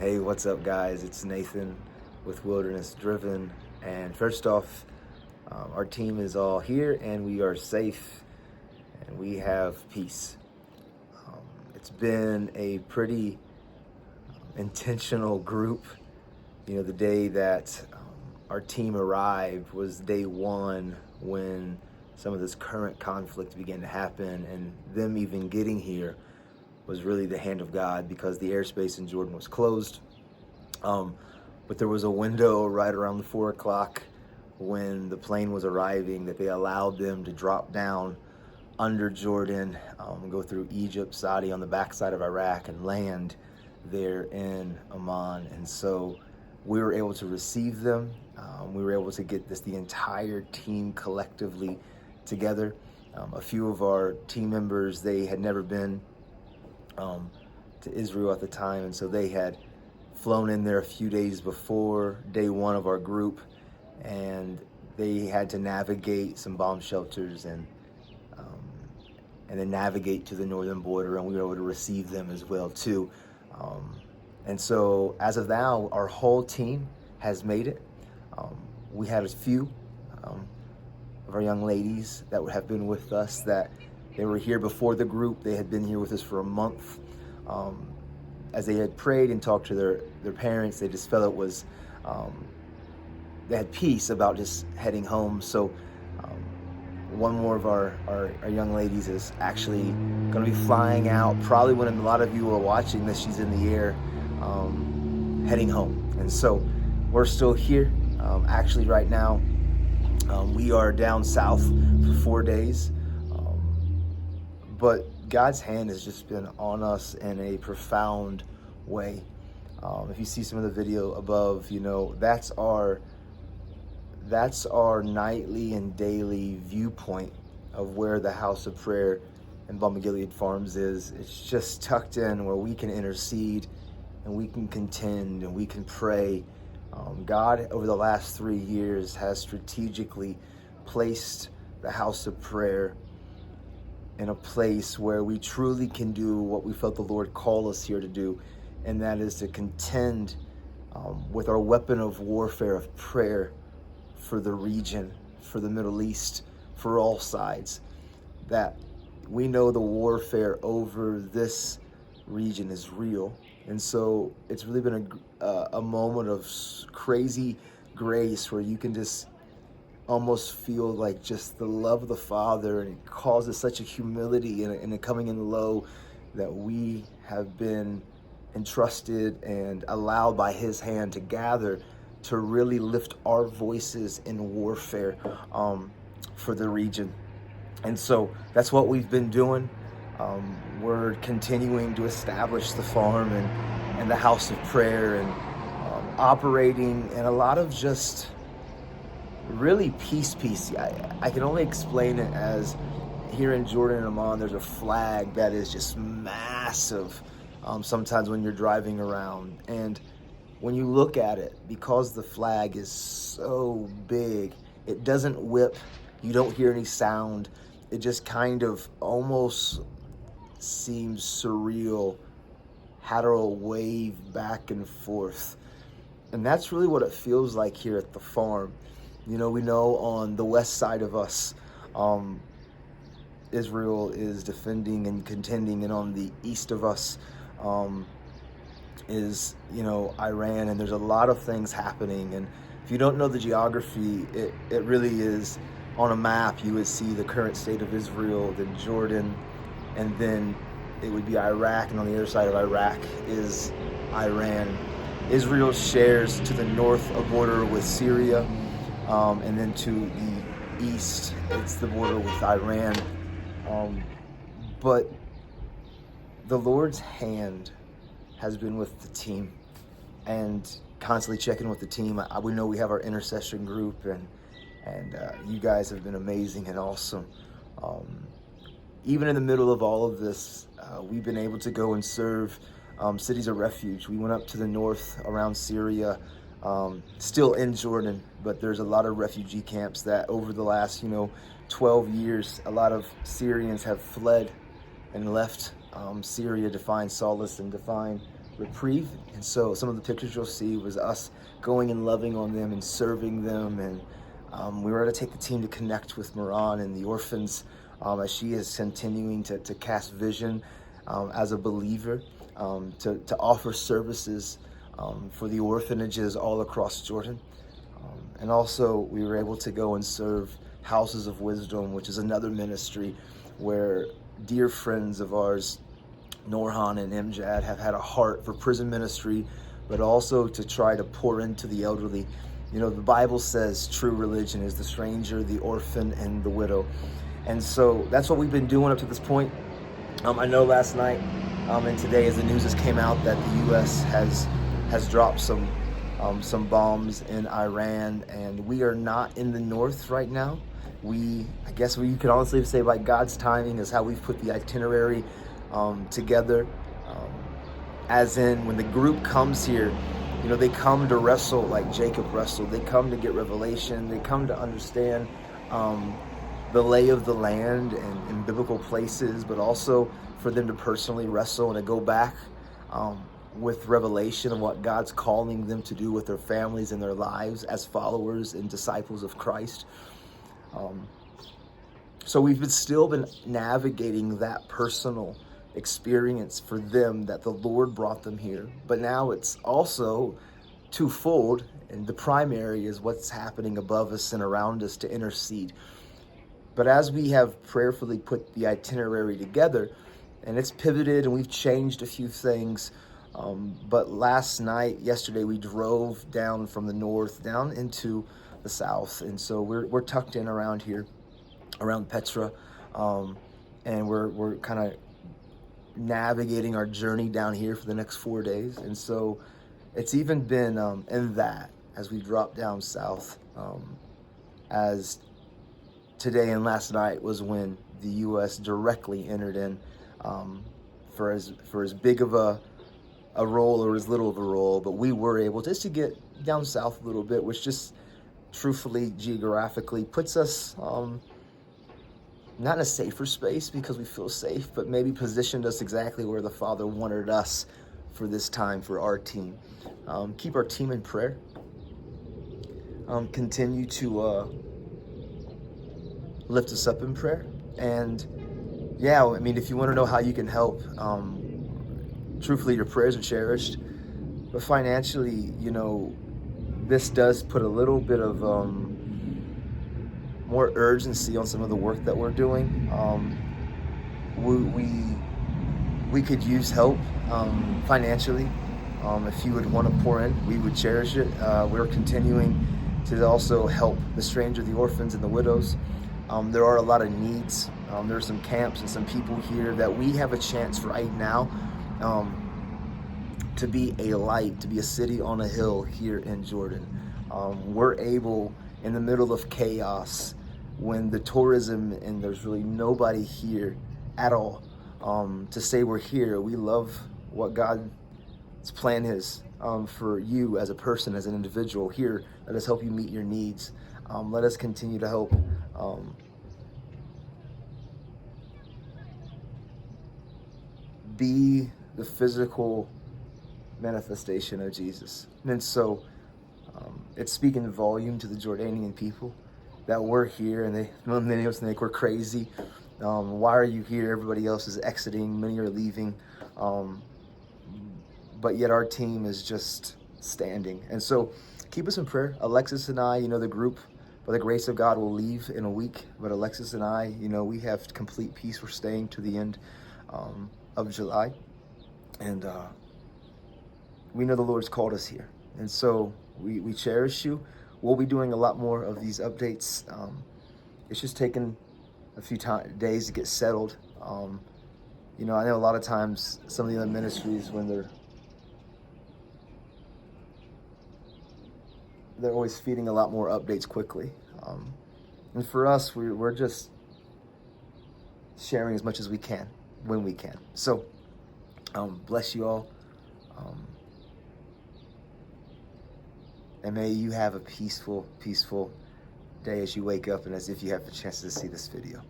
Hey, what's up, guys? It's Nathan with Wilderness Driven. And first off, our team is all here and we are safe and we have peace. It's been a pretty intentional group. You know, the day that our team arrived was day one when some of this current conflict began to happen, and them even getting here was really the hand of God because the airspace in Jordan was closed. But there was a window right around the 4 o'clock when the plane was arriving that they allowed them to drop down under Jordan, go through Egypt, Saudi on the backside of Iraq, and land there in Amman. And so we were able to receive them. We were able to get the entire team collectively together. A few of our team members, they had never been to Israel at the time, and so they had flown in there a few days before day one of our group, and they had to navigate some bomb shelters and then navigate to the northern border, and we were able to receive them as well too. And so as of now, our whole team has made it. We had a few of our young ladies that would have been with us that they were here before the group. They had been here with us for a month. As they had prayed and talked to their parents, they just felt it was, they had peace about just heading home. So one more of our young ladies is actually going to be flying out, probably when a lot of you are watching this, she's in the air, heading home. And so we're still here. Actually right now, we are down south for 4 days. But God's hand has just been on us in a profound way. If you see some of the video above, you know, that's our nightly and daily viewpoint of where the house of prayer in Gilead Farms is. It's just tucked in where we can intercede and we can contend and we can pray. God, over the last 3 years, has strategically placed the house of prayer in a place where we truly can do what we felt the Lord called us here to do, and that is to contend with our weapon of warfare of prayer for the region, for the Middle East, for all sides. That we know the warfare over this region is real. And so it's really been a moment of crazy grace where you can just almost feel like just the love of the Father, and it causes such a humility and a coming in low that we have been entrusted and allowed by His hand to gather to really lift our voices in warfare for the region. And so that's what we've been doing. We're continuing to establish the farm and the house of prayer, and operating in a lot of just really peace. I can only explain it as here in Jordan and Amman, there's a flag that is just massive sometimes when you're driving around. And when you look at it, because the flag is so big, it doesn't whip, you don't hear any sound. It just kind of almost seems surreal how to wave back and forth. And that's really what it feels like here at the farm. You know, we know on the west side of us, Israel is defending and contending, and on the east of us is, you know, Iran, and there's a lot of things happening. And if you don't know the geography, it really is, on a map, you would see the current state of Israel, then Jordan, and then it would be Iraq, and on the other side of Iraq is Iran. Israel shares to the north a border with Syria, and then to the east, it's the border with Iran. But the Lord's hand has been with the team, and constantly checking with the team. We know we have our intercession group, and you guys have been amazing and awesome. Even in the middle of all of this, we've been able to go and serve cities of refuge. We went up to the north around Syria, still in Jordan, but there's a lot of refugee camps that over the last 12 years, a lot of Syrians have fled and left Syria to find solace and to find reprieve. And so some of the pictures you'll see was us going and loving on them and serving them. And we were able to take the team to connect with Moran and the orphans as she is continuing to cast vision as a believer, to offer services for the orphanages all across Jordan. And also we were able to go and serve Houses of Wisdom, which is another ministry where dear friends of ours, Norhan and Imjad, have had a heart for prison ministry, but also to try to pour into the elderly. You know, the Bible says true religion is the stranger, the orphan, and the widow. And so that's what we've been doing up to this point. I know last night and today, as the news has came out, that the U.S. has dropped some bombs in Iran, and we are not in the north right now. I guess you could honestly say by God's timing is how we've put the itinerary together. As in, when the group comes here, you know, they come to wrestle like Jacob wrestled. They come to get revelation. They come to understand the lay of the land and biblical places, but also for them to personally wrestle and to go back with revelation of what God's calling them to do with their families and their lives as followers and disciples of Christ. So we've still been navigating that personal experience for them, that the Lord brought them here. But now it's also twofold, and the primary is what's happening above us and around us to intercede. But as we have prayerfully put the itinerary together, and it's pivoted and we've changed a few things, but yesterday we drove down from the north down into the south, and so we're tucked in around here, around Petra, and we're kind of navigating our journey down here for the next 4 days. And so it's even been in that as we drop down south, as today and last night was when the U.S. directly entered in for as big of a role or as little of a role, but we were able just to get down south a little bit, which just truthfully geographically puts us not in a safer space because we feel safe, but maybe positioned us exactly where the Father wanted us for this time for our team. Keep our team in prayer. Continue to lift us up in prayer. And yeah, I mean, if you want to know how you can help, truthfully, your prayers are cherished. But financially, you know, this does put a little bit of more urgency on some of the work that we're doing. We could use help financially. If you would want to pour in, we would cherish it. We're continuing to also help the stranger, the orphans, and the widows. There are a lot of needs. There are some camps and some people here that we have a chance right now to be a light, to be a city on a hill here in Jordan. We're able, in the middle of chaos, when the tourism and there's really nobody here at all, to say we're here. We love what God's plan is for you as a person, as an individual here. Let us help you meet your needs. Let us continue to help be the physical manifestation of Jesus. And so it's speaking volume to the Jordanian people that we're here, and many of us think we're crazy. Why are you here? Everybody else is exiting. Many are leaving. But yet our team is just standing. And so keep us in prayer. Alexis and I, the group, by the grace of God, will leave in a week. But Alexis and I, we have complete peace. We're staying to the end of July. And we know the Lord's called us here. And so we cherish you. We'll be doing a lot more of these updates. It's just taken a few days to get settled. I know a lot of times some of the other ministries, when they're always feeding a lot more updates quickly. And for us, we're just sharing as much as we can when we can. So bless you all. And may you have a peaceful day as you wake up and as if you have the chance to see this video.